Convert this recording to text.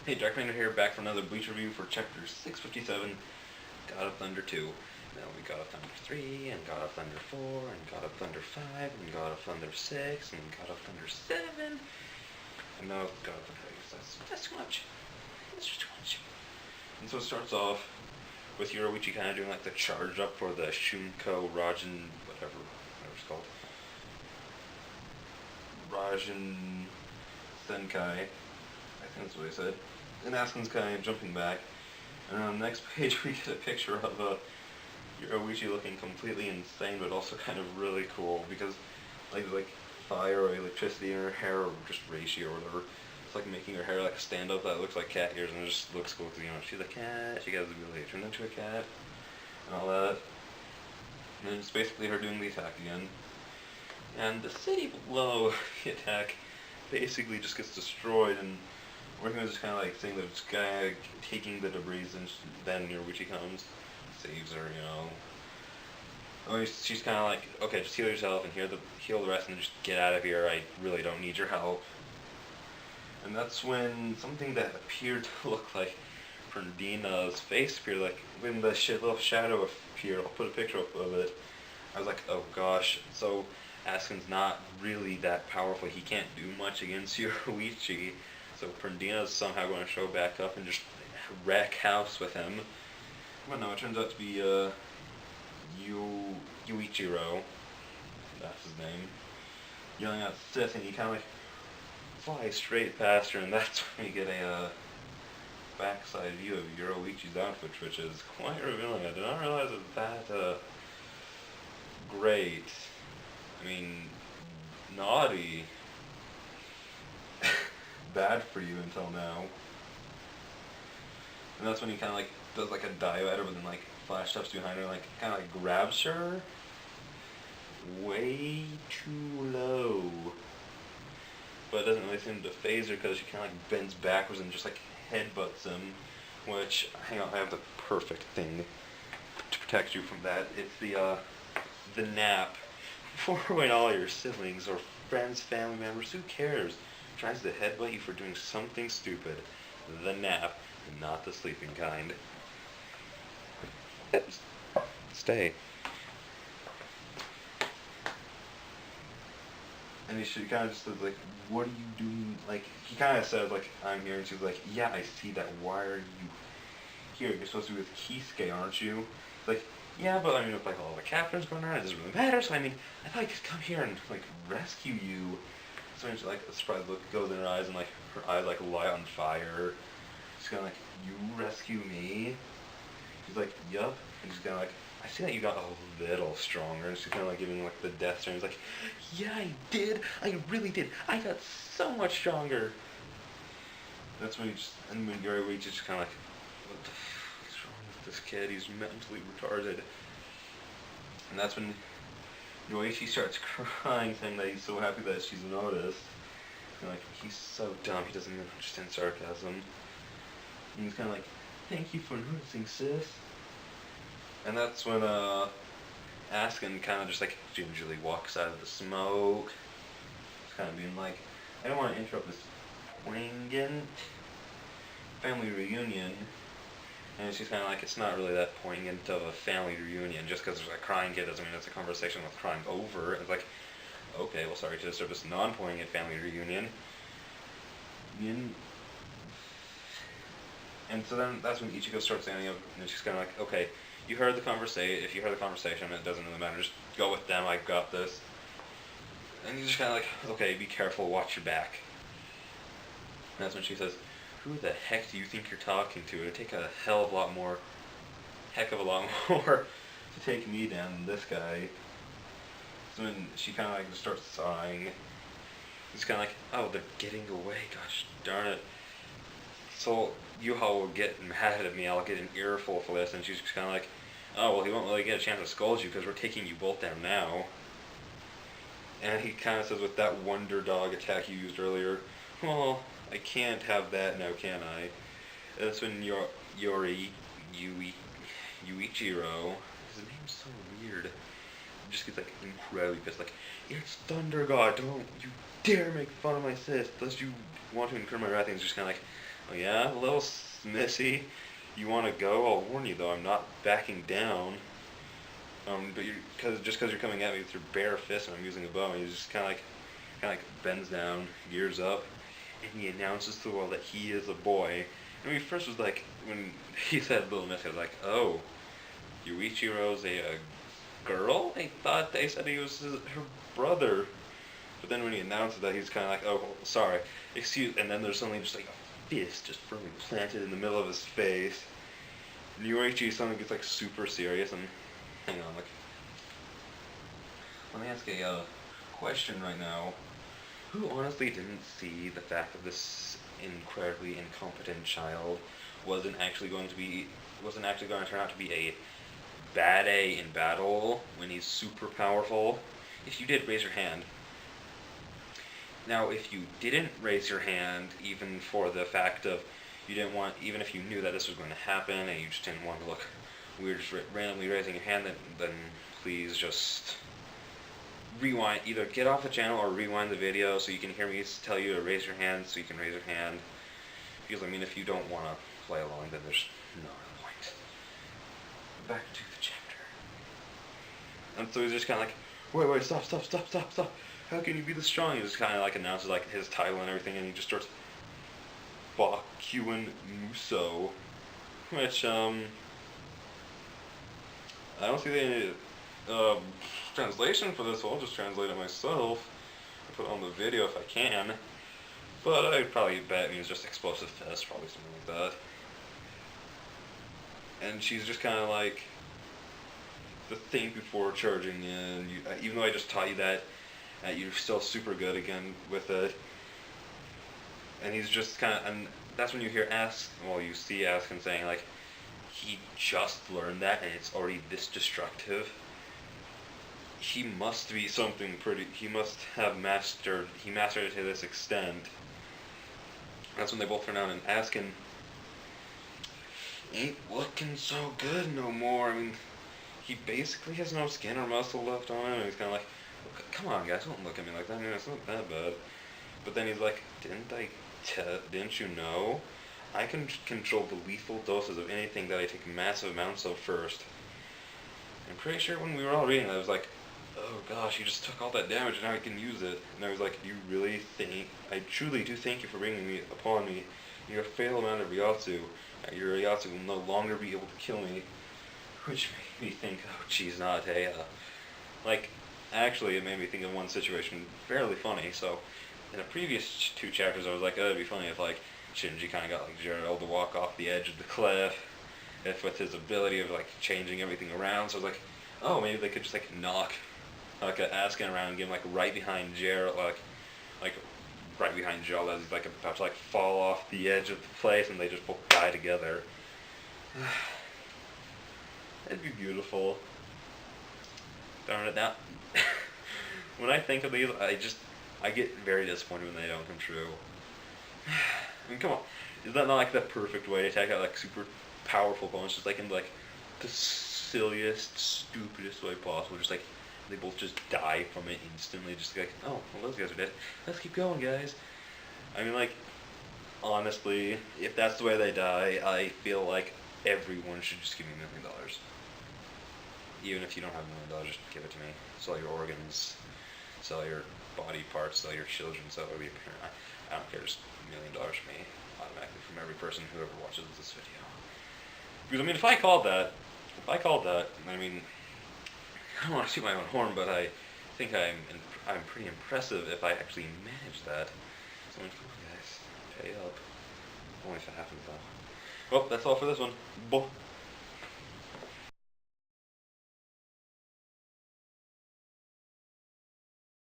Hey, Dark Matter here, back for another Bleach review for chapter 657, God of Thunder 2. Now we God of Thunder 3, and God of Thunder 4, and God of Thunder 5, and God of Thunder 6, and God of Thunder 7, and now God of Thunder 8. That's too much. That's just too much. And so it starts off with Yoruichi kind of doing like the charge up for the Shunko Rajan, whatever it's called. Rajan Senkai. I think that's what he said. And Asuka's kind of jumping back. And on the next page we get a picture of Yoruichi looking completely insane, but also kind of really cool because like fire or electricity in her hair, or just reishi or whatever. It's like making her hair like stand up that looks like cat ears, and it just looks cool because, you know, she's a cat, she got the ability to turn into a cat, and all that. And then it's basically her doing the attack again. And the city below the attack basically just gets destroyed, and Working was just kind of like saying that this guy taking the debris, and then Yoruichi comes, saves her, you know. Or she's kind of like, okay, just heal yourself and heal the rest, and just get out of here. I really don't need your help. And that's when something that appeared to look like Ferdina's face appeared, like when the little shadow appeared. I'll put a picture up of it. I was like, oh gosh. So Asuka's not really that powerful. He can't do much against Yoruichi. So Ferdina's somehow going to show back up and just wreck house with him. But no, it turns out to be Yuichiro. That's his name. Yelling at Sith, and he kind of like flies straight past her, and that's when you get a backside view of Yoruichi's outfit, which is quite revealing. I did not realize it was that great. I mean, naughty. Bad for you until now. And that's when he kind of like does like a dive at her, but then like flash steps behind her, like kind of like grabs her way too low. But it doesn't really seem to phase her because she kind of like bends backwards and just like headbutts him. Which, hang on, I have the perfect thing to protect you from that. It's the nap. For when all your siblings or friends, family members, who cares, tries to headbutt you for doing something stupid. The nap, not the sleeping kind. Stay. And she kind of just said, like, what are you doing? Like, he kind of said, like, I'm here. And she was like, yeah, I see that. Why are you here? You're supposed to be with Kisuke, aren't you? Like, yeah, but I mean, with like all the captains going around, it doesn't really matter. So I mean, I thought I could come here and like rescue you. So she's like, a surprised look goes in her eyes, and like her eyes like light on fire. She's kind of like, you rescue me? She's like, yup. And she's kind of like, I see that you got a little stronger. And she's kind of like giving like the death stare. He's like, yeah, I did. I really did. I got so much stronger. That's when and when Yoruichi's just kind of like, what the fuck is wrong with this kid? He's mentally retarded. And that's when Yoruichi starts crying, saying that he's so happy that she's noticed. And like, he's so dumb, he doesn't even understand sarcasm. And he's kind of like, thank you for noticing, sis. And that's when Asuka kind of just like gingerly walks out of the smoke. Just kind of being like, I don't want to interrupt this poignant family reunion. And she's kind of like, it's not really that poignant of a family reunion. Just because there's a crying kid doesn't mean it's a conversation with crying over. It's like, okay, well, sorry to disturb this non-poignant family reunion. And so then that's when Ichigo starts standing up, and she's kind of like, okay, you heard the conversation. If you heard the conversation, it doesn't really matter. Just go with them. I've got this. And he's just kind of like, okay, be careful, watch your back. And that's when she says, who the heck do you think you're talking to? It'd take a heck of a lot more to take me down than this guy. So when she kind of like just starts sighing, he's kind of like, oh, they're getting away, gosh darn it. So Yuha will get mad at me, I'll get an earful for this, and she's just kind of like, oh, well, he won't really get a chance to scold you because we're taking you both down now. And he kind of says, with that wonder dog attack you used earlier, well, I can't have that now, can I? That's when Yuichiro, his name's so weird, it just gets like incredibly pissed, like, it's Thunder God, don't you dare make fun of my sis, unless you want to incur my wrath. And he's just kind of like, Oh yeah, little Missy, you want to go? I'll warn you though, I'm not backing down. But just because you're coming at me with your bare fist and I'm using a bow, and he just kind of like bends down, gears up, and he announces to the world that he is a boy. And when he first was like, when he said Little Missy, I was like, oh, Yuichiro's a girl? I thought they said he was her brother. But then when he announces that, he's kind of like, oh, sorry, excuse, and then there's suddenly just like a fist just firmly planted in the middle of his face. And Yuichi suddenly gets like super serious and, hang on, like, let me ask a question right now. Who honestly didn't see the fact that this incredibly incompetent child wasn't actually going to turn out to be a bad A in battle when he's super powerful? If you did, raise your hand. Now, if you didn't raise your hand, even for the fact of you didn't want, even if you knew that this was going to happen and you just didn't want to look weird just randomly raising your hand, then please just rewind, either get off the channel or rewind the video so you can hear me tell you to raise your hand so you can raise your hand. Because, I mean, if you don't want to play along, then there's no point. Back to the chapter. And so he's just kind of like, wait, stop. How can you be this strong? He just kind of like announces like his title and everything, and he just starts Bakuin Muso, which I don't see any translation for this, so I'll just translate it myself and put it on the video if I can. But I'd probably bet it means just explosive fist, probably something like that. And she's just kind of like the thing before charging in. Even though I just taught you that, you're still super good again with it. And he's just kind of, and that's when you hear you see Askin saying like, he just learned that and it's already this destructive. He must be something he must have mastered it to this extent. That's when they both turn out and Askin ain't looking so good no more. I mean, he basically has no skin or muscle left on him, and he's kind of like, come on guys, don't look at me like that, I mean, it's not that bad. But then he's like, didn't you know? I can control the lethal doses of anything that I take massive amounts of first. I'm pretty sure when we were all reading that, I was like, oh gosh, you just took all that damage and now I can use it. And I was like, do you really think, I truly do thank you for bringing me upon me your fatal amount of Ryatsu. Your Ryatsu will no longer be able to kill me. Which made me think, oh geez, Nate, like, actually it made me think of one situation fairly funny. So, in the previous 2 chapters I was like, oh, it'd be funny if like, Shinji kind of got like Gerald to walk off the edge of the cliff, if with his ability of like changing everything around. So I was like, oh, maybe they could just like knock like Askin around and get him like right behind Gerald, like right behind Gerald as he's like about to like fall off the edge of the place, and they just both die together. That'd be beautiful. Darn it, now when I think of these, I get very disappointed when they don't come true. I mean, come on. Is that not like the perfect way to attack out like super powerful opponents? Just like in like the silliest, stupidest way possible. Just like they both just die from it instantly. Just like, oh, well, those guys are dead. Let's keep going, guys. I mean, like, honestly, if that's the way they die, I feel like everyone should just give me $1 million. Even if you don't have $1 million, just give it to me. Sell your organs, sell your body parts, sell your children, sell every parent. I don't care, just $1 million for me, automatically, from every person who ever watches this video. Because, I mean, if I called that, I mean, I don't want to toot my own horn, but I think I'm pretty impressive if I actually manage that. So, come on, guys, pay up. Only if it happens, though. Well, that's all for this one. Bye.